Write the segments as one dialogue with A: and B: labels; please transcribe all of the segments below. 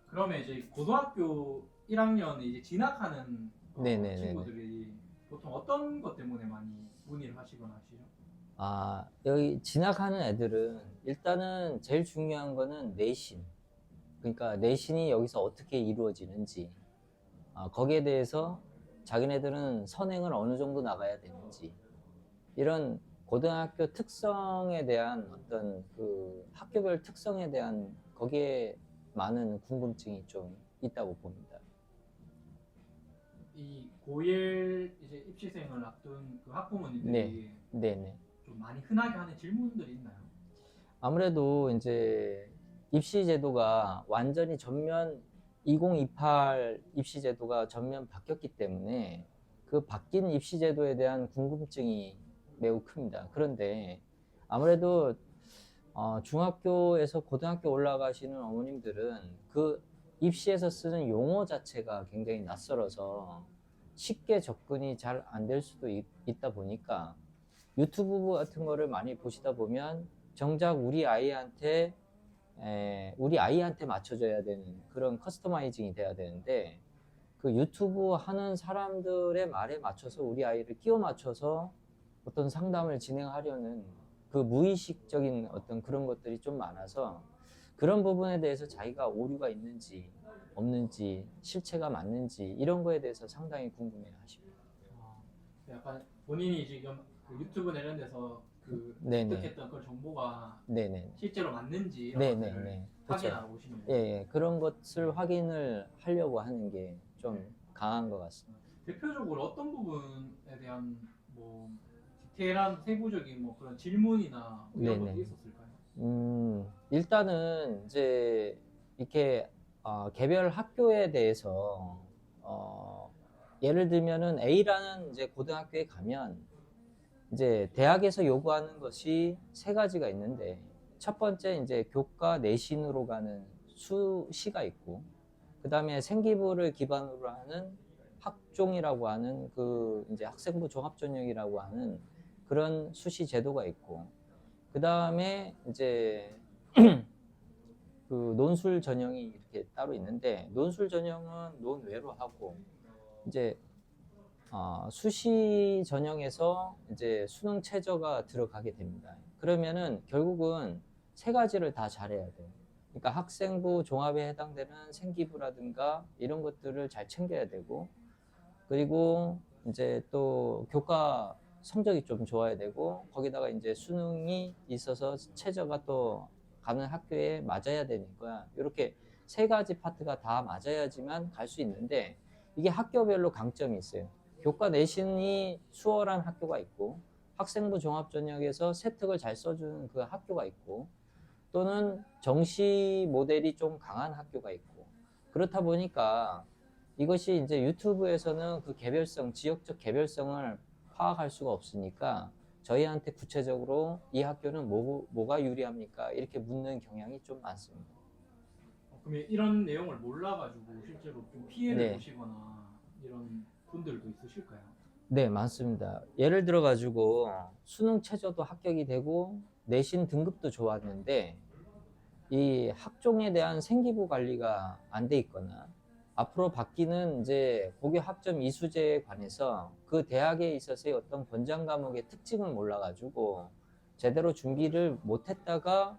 A: 그러면 이제 고등학교 1학년 이제 진학하는
B: 네네네네.
A: 친구들이 보통 어떤 것 때문에 많이 문의를 하시거나 하시죠?
B: 여기 진학하는 애들은 일단은 제일 중요한 거는 내신. 그러니까 내신이 여기서 어떻게 이루어지는지, 거기에 대해서 자기네들은 선행을 어느 정도 나가야 되는지, 이런 고등학교 특성에 대한 어떤 그 학교별 특성에 대한 거기에 많은 궁금증이 좀 있다고 봅니다.
A: 이 고1 이제 입시생을 앞둔 그
B: 네,
A: 학부모님들이
B: 네네.
A: 좀 많이 흔하게 하는 질문들이 있나요?
B: 아무래도 이제 입시 제도가 완전히 전면 2028 입시 제도가 전면 바뀌었기 때문에 그 바뀐 입시 제도에 대한 궁금증이 매우 큽니다. 그런데 아무래도 중학교에서 고등학교 올라가시는 어머님들은 그 입시에서 쓰는 용어 자체가 굉장히 낯설어서 쉽게 접근이 잘 안 될 수도 있다 보니까 유튜브 같은 거를 많이 보시다 보면 정작 우리 아이한테 맞춰줘야 되는 그런 커스터마이징이 돼야 되는데 그 유튜브 하는 사람들의 말에 맞춰서 우리 아이를 끼워 맞춰서 어떤 상담을 진행하려는 그 무의식적인 어떤 그런 것들이 좀 많아서 그런 부분에 대해서 자기가 오류가 있는지 없는지 실체가 맞는지 이런 거에 대해서 상당히 궁금해 하십니다.
A: 어, 약간 본인이 지금 그 유튜브 내는 데서 그
B: 네네.
A: 습득했던 그 정보가
B: 네네.
A: 실제로 맞는지 이런 것들을
B: 네네네. 그렇죠.
A: 확인하고 오시는
B: 예,
A: 거예요.
B: 예. 그런 것을 확인을 하려고 하는 게 좀 강한 것 같습니다.
A: 대표적으로 어떤 부분에 대한 뭐 디테일한 세부적인 뭐 그런 질문이나 뭐 이런 것도
B: 네네.
A: 있었을까요?
B: 일단은 이제 이렇게 개별 학교에 대해서 예를 들면은 A라는 이제 고등학교에 가면 이제 대학에서 요구하는 것이 세 가지가 있는데 첫 번째 이제 교과 내신으로 가는 수시가 있고 그 다음에 생기부를 기반으로 하는 학종이라고 하는 그 이제 학생부 종합전형이라고 하는 그런 수시 제도가 있고 그 다음에 이제 그 논술 전형이 이렇게 따로 있는데 논술 전형은 논외로 하고 이제 수시 전형에서 이제 수능 최저가 들어가게 됩니다. 그러면은 결국은 세 가지를 다 잘해야 돼요. 그러니까 학생부 종합에 해당되는 생기부라든가 이런 것들을 잘 챙겨야 되고 그리고 이제 또 교과 성적이 좀 좋아야 되고 거기다가 이제 수능이 있어서 최저가 또 가는 학교에 맞아야 되니까 이렇게 세 가지 파트가 다 맞아야지만 갈 수 있는데 이게 학교별로 강점이 있어요. 교과 내신이 수월한 학교가 있고 학생부 종합전형에서 세특을 잘 써주는 그 학교가 있고 또는 정시 모델이 좀 강한 학교가 있고 그렇다 보니까 이것이 이제 유튜브에서는 그 개별성, 지역적 개별성을 파악할 수가 없으니까 저희한테 구체적으로 이 학교는 뭐가 유리합니까? 이렇게 묻는 경향이 좀 많습니다.
A: 그러면 이런 내용을 몰라가지고 실제로 좀 피해를
B: 네,
A: 보시거나 이런 분들도 있으실까요?
B: 네, 많습니다. 예를 들어 가지고 수능 최저도 합격이 되고 내신 등급도 좋았는데 이 학종에 대한 생기부 관리가 안 돼 있거나 앞으로 바뀌는 이제 고교 학점 이수제에 관해서 그 대학에 있어서의 어떤 권장 과목의 특징을 몰라가지고 제대로 준비를 못했다가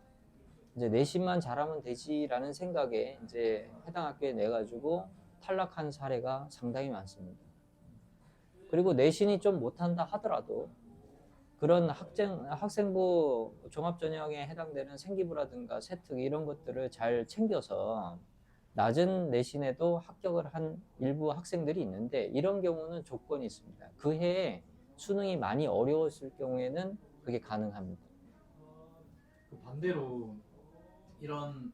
B: 이제 내신만 잘하면 되지라는 생각에 이제 해당 학교에 내가지고 탈락한 사례가 상당히 많습니다. 그리고 내신이 좀 못한다 하더라도 그런 학생부 종합전형에 해당되는 생기부라든가 세특 이런 것들을 잘 챙겨서 낮은 내신에도 합격을 한 일부 학생들이 있는데 이런 경우는 조건이 있습니다. 그 해에 수능이 많이 어려웠을 경우에는 그게 가능합니다.
A: 그 반대로 이런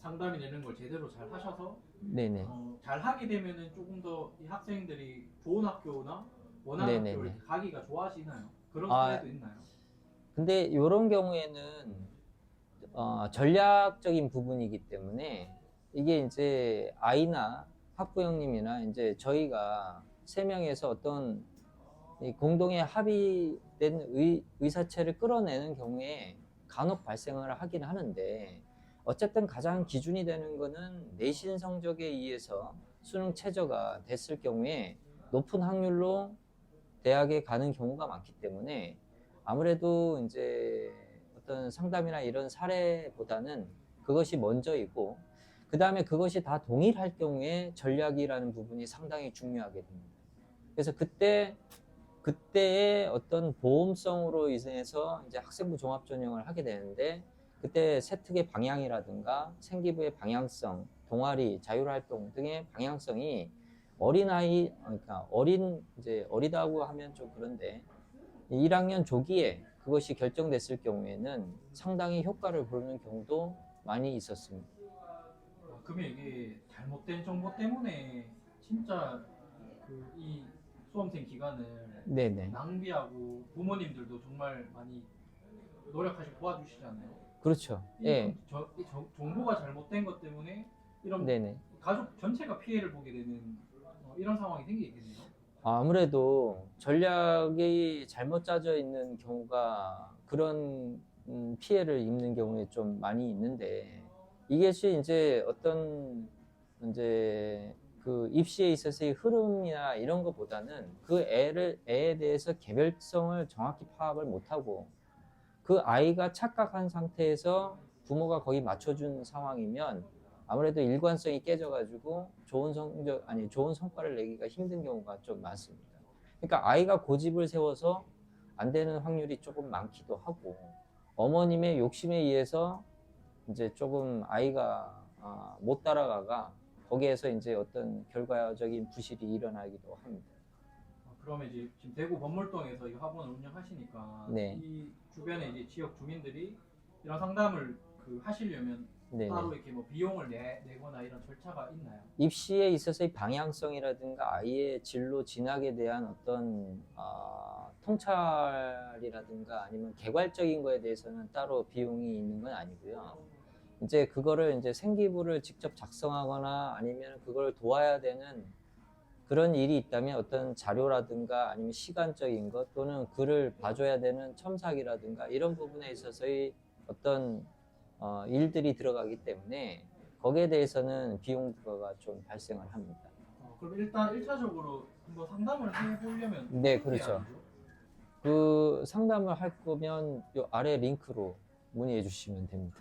A: 상담이 되는 걸 제대로 잘 하셔서
B: 네네.
A: 잘 하게 되면은 조금 더 이 학생들이 좋은 학교나 원하는 학교를
B: 네네네.
A: 이렇게 가기가 좋아지나요? 그런
B: 아,
A: 사례도 있나요?
B: 근데 이런 경우에는 전략적인 부분이기 때문에 이게 이제 아이나 학부형님이나 이제 저희가 세 명에서 어떤 공동의 합의된 의사체를 끌어내는 경우에 간혹 발생을 하긴 하는데 어쨌든 가장 기준이 되는 거는 내신 성적에 의해서 수능 최저가 됐을 경우에 높은 확률로 대학에 가는 경우가 많기 때문에 아무래도 이제 어떤 상담이나 이런 사례보다는 그것이 먼저이고 그 다음에 그것이 다 동일할 경우에 전략이라는 부분이 상당히 중요하게 됩니다. 그래서 그때의 어떤 보험성으로 인해서 이제 학생부 종합 전형을 하게 되는데 그때 세특의 방향이라든가 생기부의 방향성, 동아리, 자율활동 등의 방향성이 어린아이, 그러니까 이제 어리다고 하면 좀 그런데 1학년 조기에 그것이 결정됐을 경우에는 상당히 효과를 보는 경우도 많이 있었습니다.
A: 그러면 이게 잘못된 정보 때문에 진짜 그 이 수험생 기간을
B: 네네.
A: 낭비하고 부모님들도 정말 많이 노력하시고 도와주시잖아요.
B: 그렇죠. 예.
A: 이 정보가 잘못된 것 때문에 이런
B: 네네.
A: 가족 전체가 피해를 보게 되는 이런 상황이 생기겠네요.
B: 아무래도 전략이 잘못 짜져 있는 경우가 그런 피해를 입는 경우에 좀 많이 있는데 이것이 이제 어떤 이제 그 입시에 있어서의 흐름이나 이런 것보다는 그 애에 대해서 개별성을 정확히 파악을 못하고 그 아이가 착각한 상태에서 부모가 거기 맞춰준 상황이면 아무래도 일관성이 깨져가지고 좋은 성과를 내기가 힘든 경우가 좀 많습니다. 그러니까 아이가 고집을 세워서 안 되는 확률이 조금 많기도 하고 어머님의 욕심에 의해서 이제 조금 아이가 못 따라가가 거기에서 이제 어떤 결과적인 부실이 일어나기도 합니다.
A: 그러면 이제 지금 대구 범물동에서 이 학원을 운영하시니까
B: 네.
A: 이 주변에 이제 지역 주민들이 이런 상담을 하시려면
B: 네네.
A: 따로 이렇게 뭐 비용을 내거나 이런 절차가 있나요?
B: 입시에 있어서의 방향성이라든가 아이의 진로 진학에 대한 어떤 통찰이라든가 아니면 개괄적인 거에 대해서는 따로 비용이 있는 건 아니고요. 이제 그거를 이제 생기부를 직접 작성하거나 아니면 그걸 도와야 되는 그런 일이 있다면 어떤 자료라든가 아니면 시간적인 것 또는 글을 봐줘야 되는 첨삭이라든가 이런 부분에 있어서의 어떤 일들이 들어가기 때문에 거기에 대해서는 비용 부과가 좀 발생을 합니다.
A: 그럼 일단 1차적으로 한번 상담을 해보려면
B: 네,
A: 어떻게
B: 그렇죠.
A: 해야 되죠?
B: 그 상담을 할 거면 요 아래 링크로 문의해 주시면 됩니다.